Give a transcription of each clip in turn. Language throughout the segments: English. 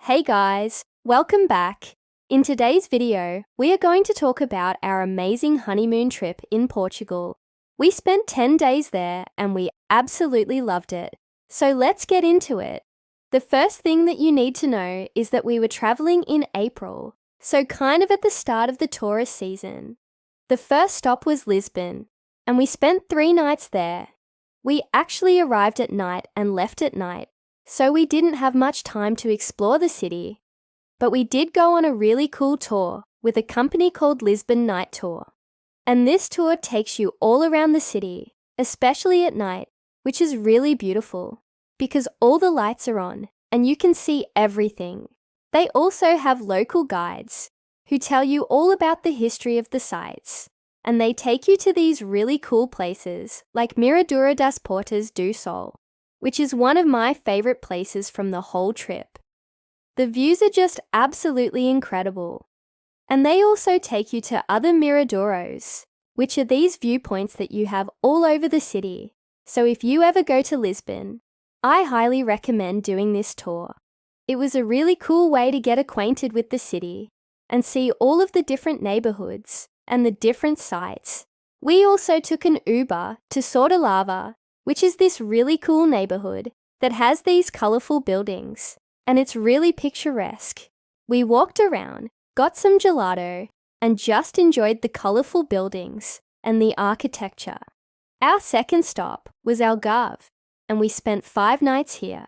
Hey guys, welcome back. In today's video, we are going to talk about our amazing honeymoon trip in Portugal. We spent 10 days there and we absolutely loved it. So let's get into it. The first thing that you need to know is that we were traveling in April, so kind of at the start of the tourist season. The first stop was Lisbon, and we spent 3 nights there. We actually arrived at night and left at night, so we didn't have much time to explore the city. But we did go on a really cool tour with a company called Lisbon Night Tour. And this tour takes you all around the city, especially at night, which is really beautiful because all the lights are on and you can see everything. They also have local guides who tell you all about the history of the sites, and they take you to these really cool places like Miradouro das Portas do Sol, which is one of my favorite places from the whole trip. The views are just absolutely incredible. And they also take you to other miradouros, which are these viewpoints that you have all over the city. So if you ever go to Lisbon, I highly recommend doing this tour. It was a really cool way to get acquainted with the city and see all of the different neighborhoods and the different sites. We also took an Uber to Sordelava, which is this really cool neighborhood that has these colorful buildings, and it's really picturesque. We walked around, got some gelato, and just enjoyed the colorful buildings and the architecture. Our second stop was Algarve, and we spent 5 nights here.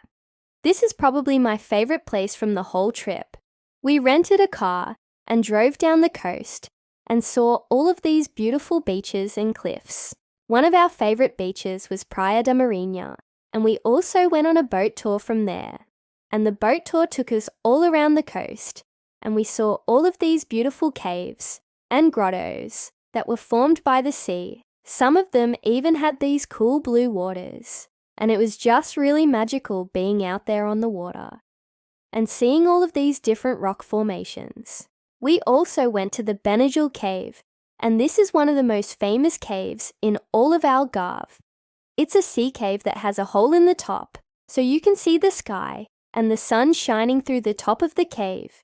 This is probably my favorite place from the whole trip. We rented a car and drove down the coast and saw all of these beautiful beaches and cliffs. One of our favorite beaches was Praia da Marinha, and we also went on a boat tour from there. And the boat tour took us all around the coast, and we saw all of these beautiful caves and grottos that were formed by the sea. Some of them even had these cool blue waters, and it was just really magical being out there on the water and seeing all of these different rock formations. We also went to the Benadryl Cave, and this is one of the most famous caves in all of Algarve. It's a sea cave that has a hole in the top, so you can see the sky and the sun shining through the top of the cave.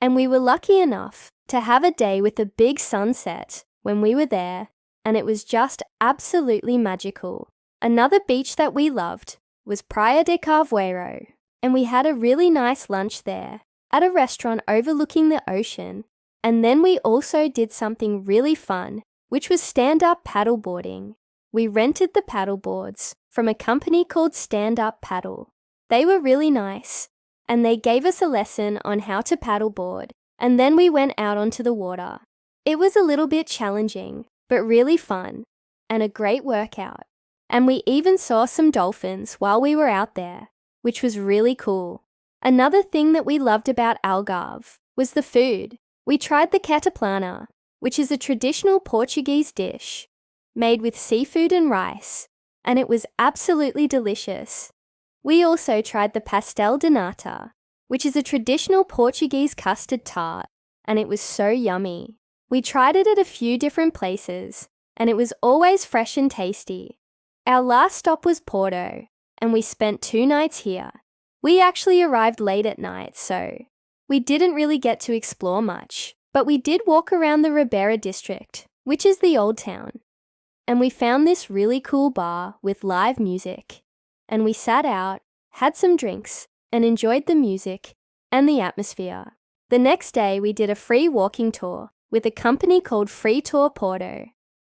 And we were lucky enough to have a day with a big sunset when we were there, and it was just absolutely magical. Another beach that we loved was Praia de Carvoeiro, and we had a really nice lunch there at a restaurant overlooking the ocean. And then we also did something really fun, which was stand-up paddleboarding. We rented the paddleboards from a company called Stand Up Paddle. They were really nice, and they gave us a lesson on how to paddleboard, and then we went out onto the water. It was a little bit challenging, but really fun, and a great workout. And we even saw some dolphins while we were out there, which was really cool. Another thing that we loved about Algarve was the food. We tried the cataplana, which is a traditional Portuguese dish made with seafood and rice, and it was absolutely delicious. We also tried the pastel de nata, which is a traditional Portuguese custard tart, and it was so yummy. We tried it at a few different places, and it was always fresh and tasty. Our last stop was Porto, and we spent 2 nights here. We actually arrived late at night, so we didn't really get to explore much, but we did walk around the Ribeira district, which is the old town. And we found this really cool bar with live music. And we sat out, had some drinks, and enjoyed the music and the atmosphere. The next day, we did a free walking tour with a company called Free Tour Porto.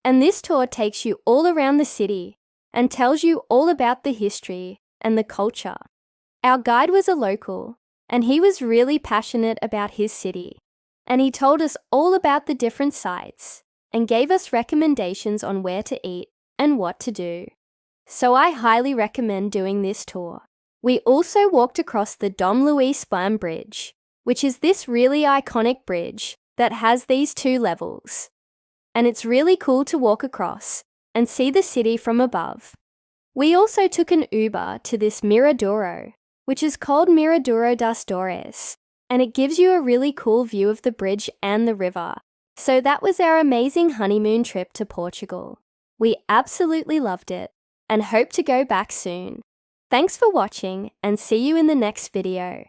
And this tour takes you all around the city and tells you all about the history and the culture. Our guide was a local, and he was really passionate about his city. And he told us all about the different sites and gave us recommendations on where to eat and what to do. So I highly recommend doing this tour. We also walked across the Dom Luís Spam Bridge, which is this really iconic bridge that has these 2 levels. And it's really cool to walk across and see the city from above. We also took an Uber to this Miradouro, which is called Miradouro das Dores, and it gives you a really cool view of the bridge and the river. So that was our amazing honeymoon trip to Portugal. We absolutely loved it and hope to go back soon. Thanks for watching and see you in the next video.